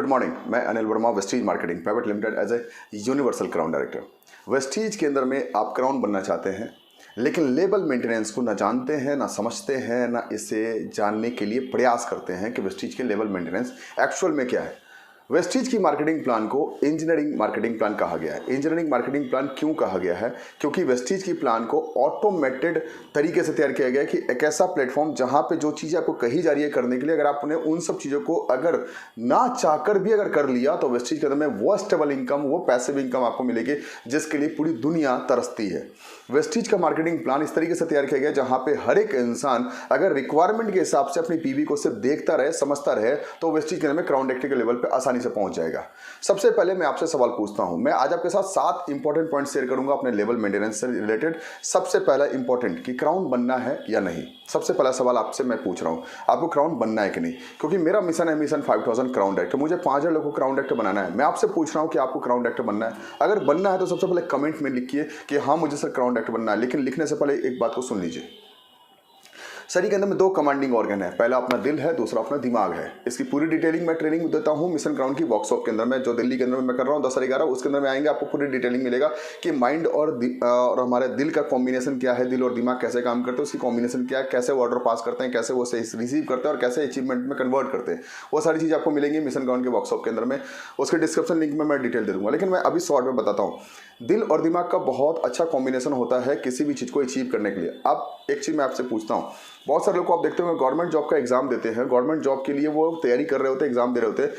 Good morning, मैं Anil Verma, Vestige marketing private limited as a universal crown director. Vestige के अंदर में आप क्राउन बनना चाहते हैं, लेकिन लेबल मेंटेनेंस को ना जानते हैं, ना समझते हैं, ना इसे जानने के लिए प्रयास करते हैं कि वेस्टीज के लेबल मेंटेनेंस एक्चुअल में क्या है। वेस्टीज की मार्केटिंग प्लान को इंजीनियरिंग मार्केटिंग प्लान कहा गया है। इंजीनियरिंग मार्केटिंग प्लान क्यों कहा गया है? क्योंकि वेस्टीज की प्लान को ऑटोमेटेड तरीके से तैयार किया गया है कि एक ऐसा प्लेटफॉर्म जहां पे जो चीज़ें आपको कही जा रही है करने के लिए, अगर आपने उन सब चीज़ों को अगर ना चाहकर भी अगर कर लिया तो वेस्टीज के अंदर में वो स्टेबल इनकम, वो पैसिव इनकम आपको मिलेगी जिसके लिए पूरी दुनिया तरसती है। वेस्टीज का मार्केटिंग प्लान इस तरीके से तैयार किया गया जहां पे हर एक इंसान अगर रिक्वायरमेंट के हिसाब से अपनी पीवी को सिर्फ देखता रहे, समझता रहे, तो वेस्टीज के अंदर में क्राउन डायरेक्टर के लेवल पे आसानी से पहुंच जाएगा। सबसे पहले मैं आपसे सवाल पूछता हूं, मैं आज आपके साथ 7 इंपॉर्टेंट पॉइंट शेयर करूंगा अपने लेवल मेंटेनेंस से रिलेटेड। सबसे पहला इंपॉर्टेंट कि क्राउन बनना है या नहीं। सबसे पहला सवाल आपसे मैं पूछ रहा हूं, आपको क्राउन बनना है कि नहीं? क्योंकि मेरा मिशन है मिशन 5000 क्राउन डायरेक्टर। मुझे 5000 लोगों को क्राउन डायरेक्टर बनाना है। मैं आपसे पूछ रहा हूं कि आपको क्राउन डायरेक्टर बनना है? अगर बनना है तो सबसे पहले कमेंट में लिखिए कि हाँ मुझे सर क्राउन डायरेक्टर बनना है। लेकिन लिखने से पहले एक बात को सुन लीजिए, शरीर के अंदर में 2 कमांडिंग ऑर्गन है। पहला अपना दिल है, दूसरा अपना दिमाग है। इसकी पूरी डिटेलिंग मैं ट्रेनिंग देता हूं मिशन क्राउन की वर्कशॉप के अंदर में, जो दिल्ली के अंदर में मैं कर रहा हूं 10 और 11, उसके अंदर में आएंगे, आपको पूरी डिटेलिंग मिलेगा कि माइंड और हमारे दिल का कॉम्बिनेशन क्या है, दिल और दिमाग कैसे काम करते हैं, उसकी कॉम्बिनेशन क्या है, कैसे वो ऑर्डर पास करते हैं, कैसे वो रिसीव करते हैं और कैसे अचीवमेंट में कन्वर्ट करते हैं। वो सारी चीज़ आपको मिलेंगी मिशन क्राउन के वर्कशॉप के अंदर में। उसके डिस्क्रिप्शन लिंक में मैं डिटेल दे दूंगा, लेकिन मैं अभी शॉर्ट में बताता हूँ। दिल और दिमाग का बहुत अच्छा कॉम्बिनेशन होता है किसी भी चीज़ को अचीव करने के लिए। अब एक चीज़ मैं आपसे पूछता हूँ, बहुत सारे लोग को आप देखते हो गवर्नमेंट जॉब का एग्जाम देते हैं, गवर्नमेंट जॉब के लिए वो तैयारी कर रहे होते हैं, एग्जाम दे रहे होते हैं,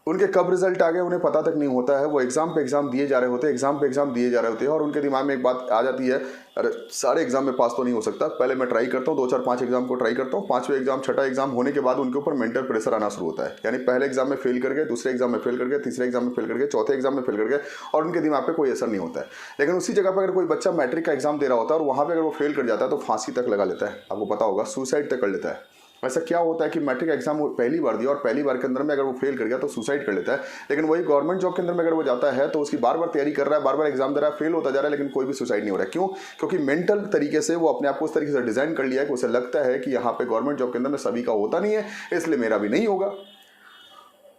उनके कब रिजल्ट आ गए उन्हें पता तक नहीं होता है। वो एग्जाम पे एग्जाम दिए जा रहे होते हैं, एग्जाम पे एग्जाम दिए जा रहे होते हैं, और उनके दिमाग में एक बात आ जाती है, अरे सारे एग्जाम में पास तो नहीं हो सकता, पहले मैं ट्राई करता हूँ 2 4 5 एग्जाम को ट्राई करता हूँ। 5वें एग्जाम 6ठा एग्जाम होने के बाद उनके ऊपर मेंटल प्रेशर आना शुरू होता है। यानी पहले एग्जाम में फेल कर गए, दूसरे एग्जाम में फेल कर गए, तीसरे एग्जाम में फेल कर गए, चौथे एग्जाम में फेल कर गए, और उनके दिमाग पे कोई असर नहीं होता है। लेकिन उसी जगह पर अगर कोई बच्चा मैट्रिक का एग्जाम दे रहा होता है और वहाँ पर अगर वो फेल कर जाता है तो फांसी तक लगा लेता है। आपको पता होगा, सुसाइड तक कर लेता है। ऐसा क्या होता है कि मैट्रिक एग्जाम वो पहली बार दिया और पहली बार के अंदर में अगर वो फेल कर गया तो सुसाइड कर लेता है। लेकिन वही गवर्नमेंट जॉब के अंदर में अगर वो जाता है तो उसकी बार बार तैयारी कर रहा है, बार बार एग्जाम दे रहा है, फेल होता जा रहा है, लेकिन कोई भी सुसाइड नहीं हो रहा है। क्यों? क्योंकि मेंटल तरीके से वो अपने आप को उस तरीके से डिजाइन कर लिया है कि उसे लगता है कि यहाँ पे गवर्नमेंट जॉब के अंदर में सभी का होता नहीं है, इसलिए मेरा भी नहीं होगा,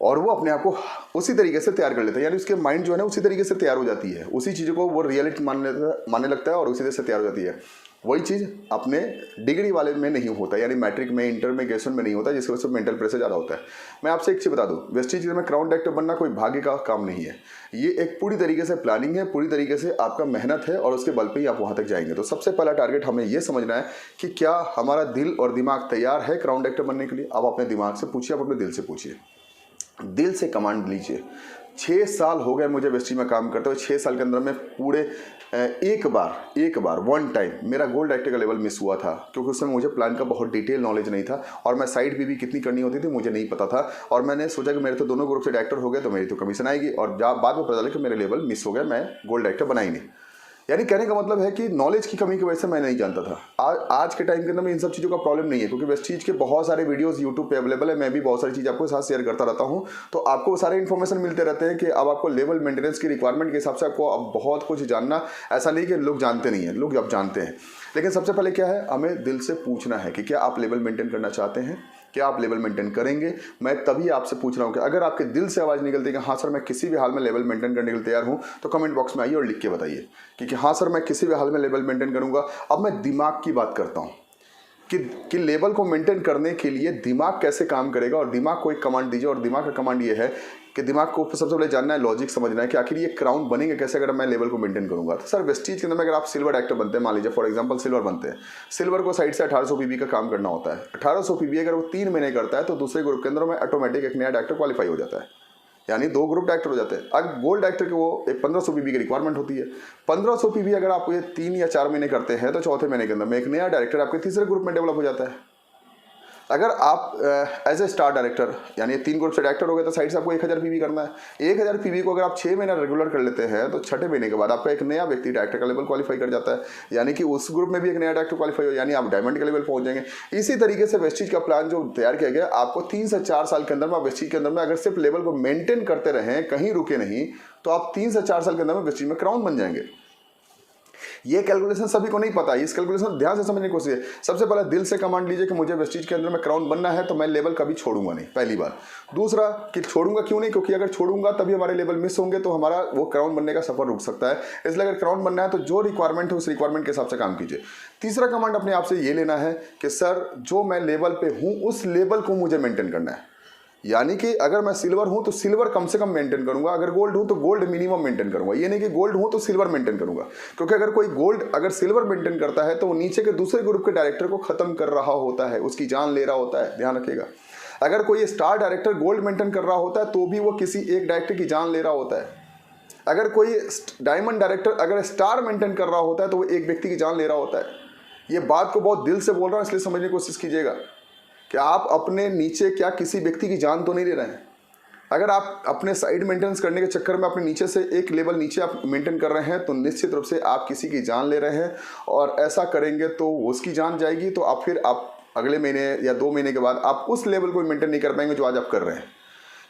और वो अपने आप को उसी तरीके से तैयार कर लेता है। यानी उसके माइंड जो है ना उसी तरीके से तैयार हो जाती है, उसी चीज़ों को वो रियलिटी मानने लगता है और उसी तरह से तैयार हो जाती है। वही चीज़ अपने डिग्री वाले में नहीं होता, यानी मैट्रिक में, इंटर में, ग्रेजुएशन में नहीं होता, जिसकी वजह से मेंटल प्रेशर ज़्यादा होता है। मैं आपसे एक चीज़ बता दूं, वेस्टीज में क्राउन डायरेक्टर बनना कोई भाग्य का काम नहीं है। ये एक पूरी तरीके से प्लानिंग है, पूरी तरीके से आपका मेहनत है, और उसके बल पे ही आप वहाँ तक जाएंगे। तो सबसे पहला टारगेट हमें ये समझना है कि क्या हमारा दिल और दिमाग तैयार है क्राउन डायरेक्टर बनने के लिए। आप अपने दिमाग से पूछिए, आप अपने दिल से पूछिए, दिल से कमांड लीजिए। 6 साल हो गए मुझे वेस्टीज में काम करते हुए। 6 साल के अंदर में पूरे एक बार वन टाइम मेरा गोल्ड डायरेक्टर का लेवल मिस हुआ था, क्योंकि उस समय मुझे प्लान का बहुत डिटेल नॉलेज नहीं था, और मैं साइड भी कितनी करनी होती थी मुझे नहीं पता था। और मैंने सोचा कि मेरे तो दोनों ग्रुप से डायरेक्टर हो गए तो मेरी तो कमीशन आएगी, और बाद में पता चला कि मेरे लेवल मिस हो गया, मैं गोल्ड डायरेक्टर बना ही नहीं। यानी कहने का मतलब है कि नॉलेज की कमी की वजह से मैं नहीं जानता था। आज के टाइम के अंदर में इन सब चीज़ों का प्रॉब्लम नहीं है, क्योंकि वेस्टीज के बहुत सारे वीडियोस यूट्यूब पे अवेलेबल है। मैं भी बहुत सारी चीज़ आपको साथ शेयर करता रहता हूं, तो आपको सारे इन्फॉर्मेशन मिलते रहते हैं कि अब आपको लेवल मेंटेनेंस की रिक्वायरमेंट के हिसाब से आपको अब बहुत कुछ जानना, ऐसा नहीं कि लोग जानते नहीं हैं, लोग अब जानते हैं। लेकिन सबसे पहले क्या है, हमें दिल से पूछना है कि क्या आप लेवल मेंटेन करना चाहते हैं, क्या आप लेवल मेंटेन करेंगे। मैं तभी आपसे पूछ रहा हूं कि अगर आपके दिल से आवाज़ निकलती है कि हाँ सर मैं किसी भी हाल में लेवल मेंटेन करने के लिए तैयार हूं, तो कमेंट बॉक्स में आइए और लिख के बताइए कि हाँ सर मैं किसी भी हाल में लेवल मेंटेन करूंगा। अब मैं दिमाग की बात करता हूं कि लेवल को मेंटेन करने के लिए दिमाग कैसे काम करेगा, और दिमाग को एक कमांड दीजिए। और दिमाग का कमांड ये है कि दिमाग को सबसे पहले जानना है, लॉजिक समझना है कि आखिर ये क्राउन बनेंगे कैसे अगर मैं लेवल को मेंटेन करूंगा। तो सर वेस्टीज के अंदर में अगर आप सिल्वर डायरेक्टर बनते हैं, मान लीजिए फॉर एग्जांपल सिल्वर बनते हैं, सिल्वर को साइड से 1800 पीवी का काम करना होता है। 1800 पीवी अगर वो 3 महीने करता है तो दूसरे ग्रुप के अंदर में ऑटोमेटिक एक नया डायरेक्टर क्वालिफाई हो जाता है, यानी 2 ग्रुप डायरेक्टर हो जाते हैं। अब गोल्ड डायरेक्टर की वो एक 1500 पीवी की रिक्वायरमेंट होती है। 1500 पीवी अगर आप ये 3 या 4 महीने करते हैं तो चौथे महीने के अंदर में एक नया डायरेक्टर आपके तीसरे ग्रुप में डेवलप हो जाता है। अगर आप एज ए स्टार डायरेक्टर, यानी 3 ग्रुप से डायरेक्टर हो गए तो साइड से आपको 1000 पीवी करना है। 1000 पीवी को अगर आप 6 महीना रेगुलर कर लेते हैं तो 6ठे महीने के बाद आपका एक नया व्यक्ति डायरेक्टर का लेवल क्वालिफाई कर जाता है, यानी कि उस ग्रुप में भी एक नया डायरेक्टर क्वालिफाई हो, यानी आप डायमंड के लेवल पहुंच जाएंगे। इसी तरीके से वेस्टीज का प्लान जो तैयार किया गया, आपको 3 से 4 साल के अंदर में वेस्टीज के अंदर में अगर सिर्फ लेवल को मेंटेन करते रहें, कहीं रुके नहीं, तो आप 3 से 4 साल के अंदर में वेस्टीज में क्राउन बन जाएंगे। ये कैलकुलेशन सभी को नहीं पता है, इस कैलकुलेशन ध्यान से समझने की कोशिश है। सबसे पहले दिल से कमांड लीजिए कि मुझे वेस्टीज के अंदर में क्राउन बनना है, तो मैं लेवल कभी छोड़ूंगा नहीं, पहली बात। दूसरा कि छोड़ूंगा क्यों नहीं, क्योंकि अगर छोड़ूंगा तभी हमारे लेवल मिस होंगे, तो हमारा वो क्राउन बनने का सफर रुक सकता है। इसलिए अगर क्राउन बनना है तो जो रिक्वायरमेंट है उस रिक्वायरमेंट के हिसाब से काम कीजिए। तीसरा कमांड अपने आप से ये लेना है कि सर जो मैं लेवल पे हूँ उस लेवल को मुझे मेंटेन करना है। यानी कि अगर मैं सिल्वर हूं तो सिल्वर कम से कम मेंटेन करूंगा, अगर गोल्ड हूं तो गोल्ड मिनिमम मेंटेन करूंगा। ये नहीं कि गोल्ड हूं तो सिल्वर मेंटेन करूंगा, क्योंकि अगर कोई गोल्ड अगर सिल्वर मेंटेन करता है तो वो नीचे के दूसरे ग्रुप के डायरेक्टर को खत्म कर रहा होता है, उसकी जान ले रहा होता है, ध्यान रखिएगा। अगर कोई स्टार डायरेक्टर गोल्ड मेंटेन कर रहा होता है तो भी वो किसी एक डायरेक्टर की जान ले रहा होता है। अगर कोई डायमंड डायरेक्टर अगर स्टार मेंटेन कर रहा होता है तो वो एक व्यक्ति की जान ले रहा होता है। ये बात को बहुत दिल से बोल रहा हूं, इसलिए समझने की कोशिश कीजिएगा कि आप अपने नीचे क्या किसी व्यक्ति की जान तो नहीं ले रहे हैं। अगर आप अपने साइड मेंटेनेंस करने के चक्कर में अपने नीचे से एक लेवल नीचे आप मेंटेन कर रहे हैं तो निश्चित रूप से आप किसी की जान ले रहे हैं, और ऐसा करेंगे तो उसकी जान जाएगी, तो आप फिर आप अगले महीने या 2 महीने के बाद आप उस लेवल को मेंटेन नहीं कर पाएंगे जो आज आप कर रहे हैं।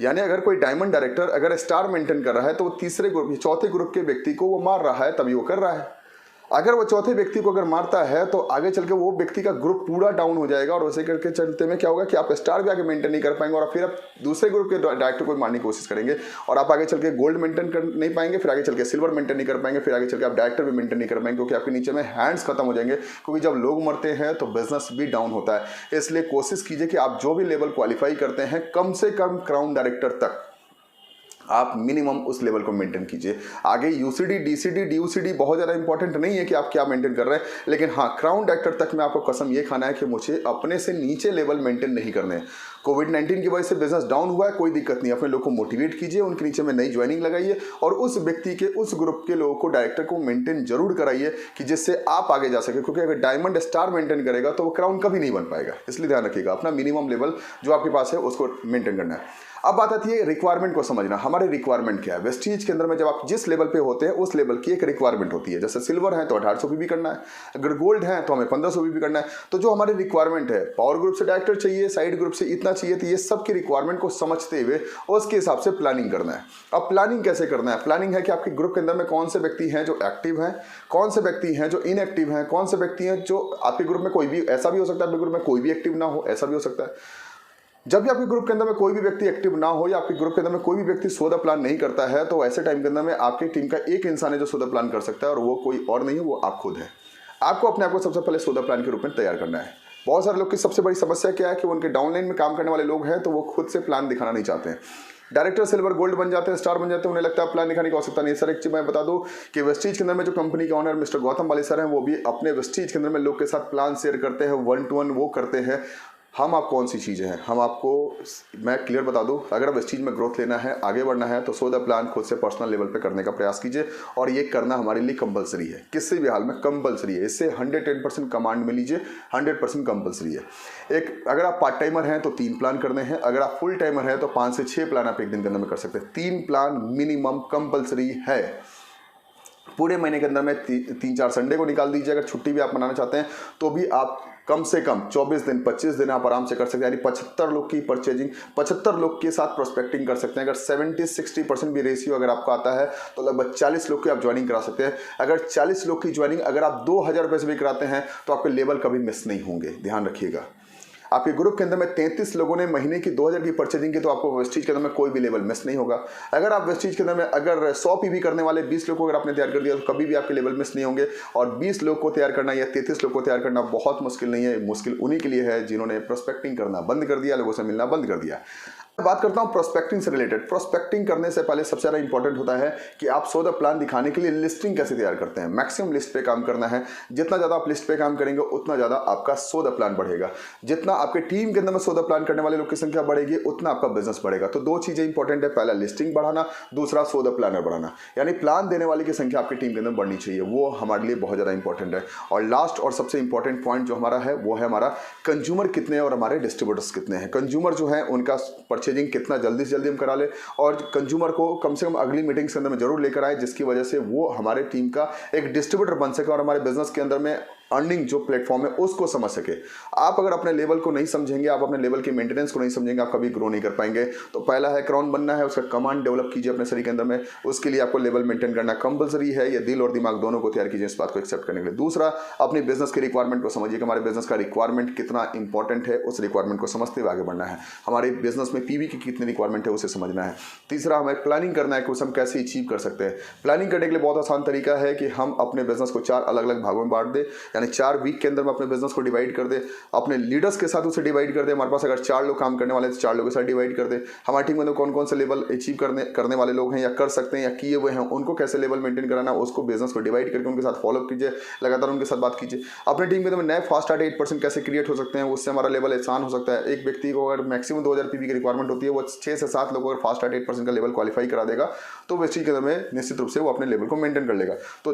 यानी अगर कोई डायमंड डायरेक्टर अगर स्टार मेंटेन कर रहा है तो वो तीसरे ग्रुप चौथे ग्रुप के व्यक्ति को वो मार रहा है, तभी वो कर रहा है। अगर वो चौथे व्यक्ति को अगर मारता है तो आगे चल के वो व्यक्ति का ग्रुप पूरा डाउन हो जाएगा, और वैसे करके चलते में क्या होगा कि आप स्टार भी आगे मेंटेन नहीं कर पाएंगे, और फिर आप दूसरे ग्रुप के डायरेक्टर को मारने की कोशिश करेंगे, और आप आगे चल के गोल्ड मेंटेन कर नहीं पाएंगे, फिर आगे चल के सिल्वर मेंटेन नहीं कर पाएंगे, फिर आगे चल के आप डायरेक्टर भी मेंटेन नहीं कर पाएंगे, क्योंकि आपके नीचे में हैंड्स खत्म हो जाएंगे। क्योंकि जब लोग मरते हैं तो बिजनेस भी डाउन होता है। इसलिए कोशिश कीजिए कि आप जो भी लेवल क्वालिफाई करते हैं कम से कम क्राउन डायरेक्टर तक आप मिनिमम उस लेवल को मेंटेन कीजिए। आगे यूसीडी डीसीडी डीयूसीडी बहुत ज़्यादा इंपॉर्टेंट नहीं है कि आप क्या मेंटेन कर रहे हैं, लेकिन हाँ क्राउन डायरेक्टर तक में आपको कसम ये खाना है कि मुझे अपने से नीचे लेवल मेंटेन नहीं करने हैं। कोविड-19 की वजह से बिजनेस डाउन हुआ है, कोई दिक्कत नहीं, अपने लोग को मोटिवेट कीजिए, उनके नीचे में नई ज्वाइनिंग लगाइए, और उस व्यक्ति के उस ग्रुप के लोगों को डायरेक्टर को मेंटेन जरूर कराइए कि जिससे आप आगे जा सके। क्योंकि अगर डायमंड स्टार मेंटेन करेगा तो वो क्राउन कभी नहीं बन पाएगा। इसलिए ध्यान रखिएगा अपना मिनिमम लेवल जो आपके पास है उसको मेंटेन करना है। अब बात आती है रिक्वायरमेंट को समझना। हमारे रिक्वायरमेंट क्या है वेस्टीज के अंदर में? जब आप जिस लेवल पे होते हैं उस लेवल की एक रिक्वायरमेंट होती है। जैसे सिल्वर है तो 1800 भी करना है, अगर गोल्ड है तो हमें 1500 भी करना है। तो जो हमारी रिक्वायरमेंट है, पावर ग्रुप से डायरेक्टर चाहिए, साइड ग्रुप से इतना चाहिए, तो ये सब की रिक्वायरमेंट को समझते हुए उसके हिसाब से प्लानिंग करना है। अब प्लानिंग कैसे करना है? प्लानिंग है कि आपके ग्रुप के अंदर में कौन से व्यक्ति हैं जो एक्टिव हैं, कौन से व्यक्ति हैं जो इनएक्टिव हैं, कौन से व्यक्ति हैं जो आपके ग्रुप में कोई भी, ऐसा भी हो सकता है आपके ग्रुप में कोई भी एक्टिव ना हो, ऐसा भी हो सकता है। जब भी आपके ग्रुप के अंदर में कोई भी व्यक्ति एक्टिव ना हो या आपके ग्रुप के अंदर में कोई भी व्यक्ति सो द प्लान नहीं करता है, तो ऐसे टाइम के अंदर में आपकी टीम का एक इंसान है जो सो द प्लान कर सकता है, और वो कोई और नहीं है, वो आप खुद है। आपको अपने आप को सबसे पहले सो द प्लान के रूप में तैयार करना है। बहुत सारे लोग की सबसे बड़ी समस्या क्या है कि उनके डाउनलाइन में काम करने वाले लोग हैं तो वो खुद से प्लान दिखाना नहीं चाहते हैं। डायरेक्टर सिल्वर गोल्ड बन जाते हैं, स्टार बन जाते हैं, उन्हें लगता है प्लान दिखाने की आवश्यकता नहीं है। सर एक चीज मैं बता दूं कि वेस्टीज के अंदर में जो कंपनी के ऑनर मिस्टर गौतम वाले सर हैं, वो भी अपने वेस्टीज के अंदर में लोग के साथ प्लान शेयर करते हैं, 1 to 1 वो करते हैं। हम आप कौन सी चीज़ें हैं, हम आपको मैं क्लियर बता दूं, अगर अब इस चीज़ में ग्रोथ लेना है, आगे बढ़ना है, तो सो द प्लान खुद से पर्सनल लेवल पे करने का प्रयास कीजिए, और ये करना हमारे लिए कंपलसरी है, किसी भी हाल में कंपलसरी है। इससे 110% कमांड में लीजिए, 100% कंपलसरी है। एक अगर आप पार्ट टाइमर हैं तो 3 प्लान करने हैं, अगर आप फुल टाइमर हैं तो 5 से 6 प्लान आप एक दिन के अंदर में कर सकते हैं। 3 प्लान मिनिमम कंपलसरी है। पूरे महीने के अंदर में 3-4 संडे को निकाल दीजिए। अगर छुट्टी भी आप मनाना चाहते हैं तो भी आप कम से कम 24 दिन 25 दिन आप आराम से कर सकते हैं। यानी 75 लोग की परचेजिंग, 75 लोग के साथ प्रोस्पेक्टिंग कर सकते हैं। अगर 70-60% भी रेशियो अगर आपको आता है तो लगभग 40 लोग की आप ज्वाइनिंग करा सकते हैं। अगर 40 लोग की ज्वाइनिंग अगर आप 2000 रुपये से भी कराते हैं तो आपके लेवल कभी मिस नहीं होंगे, ध्यान रखिएगा। आपके ग्रुप के अंदर में 33 लोगों ने महीने की 2000 की परचेजिंग की तो आपको वेस्टीज के अंदर में कोई भी लेवल मिस नहीं होगा। अगर आप वेस्टीज के अंदर में अगर 100 पीवी करने वाले 20 लोग को अगर आपने तैयार कर दिया तो कभी भी आपके लेवल मिस नहीं होंगे। और 20 लोग को तैयार करना या 33 लोग को तैयार करना बहुत मुश्किल नहीं है, मुश्किल उन्हीं के लिए है जिन्होंने प्रोस्पेक्टिंग करना बंद कर दिया, लोगों से मिलना बंद कर दिया। बात करता हूं प्रोस्पेक्टिंग से रिलेटेड। प्रोस्पेक्टिंग करने से पहले सबसे ज़्यादा इंपॉर्टेंट होता है कि आप सो द प्लान दिखाने के लिए लिस्टिंग कैसे तैयार करते हैं। मैक्सिमम लिस्ट पे काम करना है। जितना ज़्यादा आप लिस्ट पे काम करेंगे उतना ज़्यादा आपका सो द प्लान बढ़ेगा। जितना आपके टीम के अंदर में सो द प्लान करने वाले लोग की संख्या बढ़ेगी उतना आपका बिजनेस बढ़ेगा। तो 2 चीज़ें इंपॉर्टेंट है, पहला लिस्टिंग बढ़ाना, दूसरा सो द प्लानर बढ़ाना। यानी प्लान देने वाले की संख्या आपकी टीम के अंदर बढ़नी चाहिए, वो हमारे लिए बहुत ज़्यादा इंपॉर्टेंट है। और लास्ट और सबसे इंपॉर्टेंट पॉइंट जो हमारा है वो है हमारा कंज्यूमर कितने हैं और हमारे डिस्ट्रीब्यूटर्स कितने हैं। कंज्यूमर जो है उनका परचेजिंग कितना जल्दी हम करा ले, और कंज्यूमर को कम से कम अगली मीटिंग के अंदर में जरूर लेकर आए, जिसकी वजह से वो हमारे टीम का एक डिस्ट्रीब्यूटर बन सके और हमारे बिजनेस के अंदर में अर्निंग जो प्लेटफॉर्म है उसको समझ सके। आप अगर अपने लेवल को नहीं समझेंगे, आप अपने लेवल की मेंटेनेंस को नहीं समझेंगे, आप कभी ग्रो नहीं कर पाएंगे। तो पहला है क्राउन बनना है, उसका कमांड डेवलप कीजिए अपने शरीर के अंदर में। उसके लिए आपको लेवल मेंटेन करना कंपलसरी है, ये दिल और दिमाग दोनों को तैयार कीजिए इस बात को एक्सेप्ट करने के लिए। दूसरा, अपनी बिजनेस के रिक्वायरमेंट को समझिए कि हमारे बिजनेस का रिक्वायरमेंट कितना इंपॉर्टेंट है, उस रिक्वायरमेंट को समझते हुए आगे बढ़ना है। हमारे बिजनेस में पीवी की कितनी रिक्वायरमेंट है उसे समझना है। तीसरा, हमें प्लानिंग करना है कि उसे हम कैसे अचीव कर सकते हैं। प्लानिंग करने के लिए बहुत आसान तरीका है कि हम अपने बिजनेस को 4 अलग अलग भागों में बांट दें, यानी 4 वीक के अंदर में अपने बिजनेस को डिवाइड कर दे, अपने लीडर्स के साथ उसे डिवाइड कर दे। हमारे पास अगर 4 लोग काम करने वाले हैं तो 4 लोगों के साथ डिवाइड कर दे। हमारी टीम में कौन कौन से लेवल अचीव करने वाले लोग हैं या कर सकते हैं या किए हुए हैं, उनको कैसे लेवल मेंटेन कराना, उसको बिजनेस को डिवाइड करके उनके साथ फॉलोअप कीजिए, लगातार उनके साथ बात कीजिए। अपनी टीम के अंदर नए फास्ट स्टार्ट 8% कैसे क्रिएट हो सकते हैं, उससे हमारा लेवल आसान हो सकता है। एक व्यक्ति को अगर मैक्सिमम 2000 पीवी की रिक्वायरमेंट होती है, वो 6 से 7 लोगों अगर फास्ट स्टार्ट 8% का लेवल क्वालिफाई करा देगा तो वेस्टीज के अंदर में निश्चित रूप से वो अपने लेवल को मेंटेन कर लेगा। तो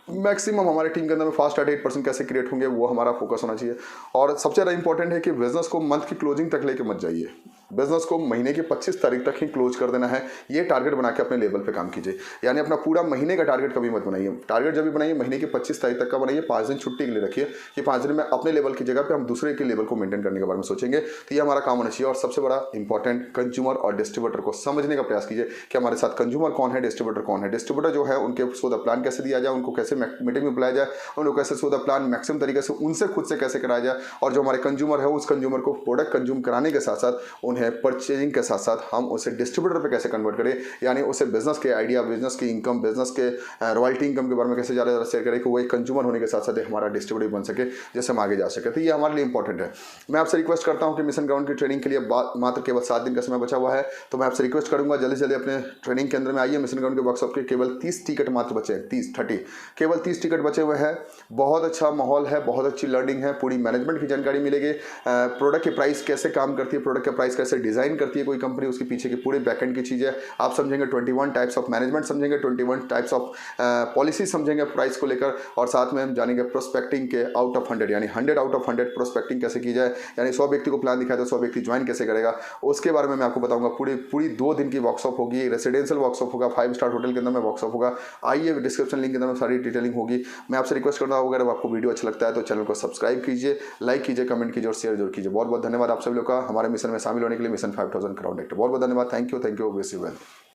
मैक्सिमम हमारे टीम के अंदर में फास्ट 8% कैसे क्रिएट होंगे वो हमारा फोकस होना चाहिए। और सबसे ज़्यादा इंपॉर्टेंट है कि बिजनेस को मंथ की क्लोजिंग तक लेके मत जाइए, बिजनेस को महीने की 25 तारीख तक ही क्लोज कर देना है। ये टारगेट बना के अपने लेवल पे काम कीजिए, यानी अपना पूरा महीने का टारगेट कभी मत बनाइए। टारगेट जब भी बनाइए महीने की 25 तारीख तक का बनाइए। 5 दिन छुट्टी के लिए रखिए कि 5 दिन में अपने लेवल की जगह पे हम दूसरे के लेवल को मेंटेन करने के बारे में सोचेंगे। तो ये हमारा काम होना चाहिए। और सबसे बड़ा इंपॉर्टेंट, कंज्यूमर और डिस्ट्रीब्यूटर को समझने का प्रयास कीजिए कि हमारे साथ कंज्यूमर कौन है, डिस्ट्रीब्यूटर कौन है। डिस्ट्रीब्यूटर जो है उनके सो द प्लान कैसे दिया जाए, उनको कैसे मीटिंग में बुलाया जाए, उनको कैसे सो द प्लान मैक्सिमम तरीके से उनसे खुद से कैसे कराया जाए। और जो हमारे कंज्यूमर है उस कंज्यूमर को प्रोडक्ट कंज्यूम कराने के साथ साथ उन्हें परचेजिंग साथ साथ हम उसे डिस्ट्रीब्यूटर पे कैसे कन्वर्ट करें, यानी उसे बिजनेस के आइडिया, बिजनेस की इनकम, बिजनेस के रॉयल्टी इनकम के बारे में कैसे ज़्यादा शेयर करें कि वो एक कंज्यूमर होने के साथ साथ हमारा डिस्ट्रीब्यूटर बन सके, जैसे हम आगे जा सके। तो ये हमारे लिए इंपॉर्टेंट है। मैं आपसे रिक्वेस्ट करता हूं कि मिशन ग्राउंड की ट्रेनिंग के लिए मात्र केवल 7 दिन का समय बचा हुआ है। तो मैं आपसे रिक्वेस्ट करूंगा जल्दी से जल्दी अपने ट्रेनिंग केंद्र में आइए। मिशन ग्राउंड के वर्कशॉप के केवल 30 टिकट मात्र बचे हैं, 30 केवल 30 टिकट बचे हुए हैं। बहुत अच्छा माहौल है, बहुत अच्छी लर्निंग है, पूरी मैनेजमेंट की जानकारी मिलेगी। प्रोडक्ट की प्राइस कैसे काम करती है, प्रोडक्ट का प्राइस कैसे डिजाइन करती है कोई कंपनी, उसके पीछे की पूरी बैकएंड की चीज़ें आप समझेंगे। 21 टाइप्स ऑफ मैनेजमेंट समझेंगे, 21 टाइप्स ऑफ पॉलिसी समझेंगे प्राइस को लेकर। और साथ में हम जानेंगे प्रोस्पेक्टिंग के आउट ऑफ 100, यानी 100 आउट ऑफ 100 प्रोस्पेक्टिंग कैसे की जाए, यानी 100 व्यक्ति को प्लान दिखाया तो 100 व्यक्ति ज्वाइन कैसे करेगा, उसके बारे में मैं आपको बताऊंगा। पूरी 2 दिन की वर्कशॉप होगी, रेसिडेंशियल वर्कशॉप होगा, 5 स्टार होटल के अंदर में वर्कशॉप होगा। आइए, डिस्क्रिप्शन लिंक के अंदर में सारी डिटेलिंग होगी। मैं आपसे रिक्वेस्ट करता हूँ अगर आपको वीडियो अच्छा लगता है तो चैनल को सब्सक्राइब कीजिए, लाइक कीजिए, कमेंट कीजिए और शेयर जरूर कीजिए। बहुत बहुत धन्यवाद आप सभी लोग का हमारे मिशन में शामिल होने के लिए, मिशन 5000 क्राउन एक्टर। बहुत बहुत धन्यवाद। Thank you, wish you well.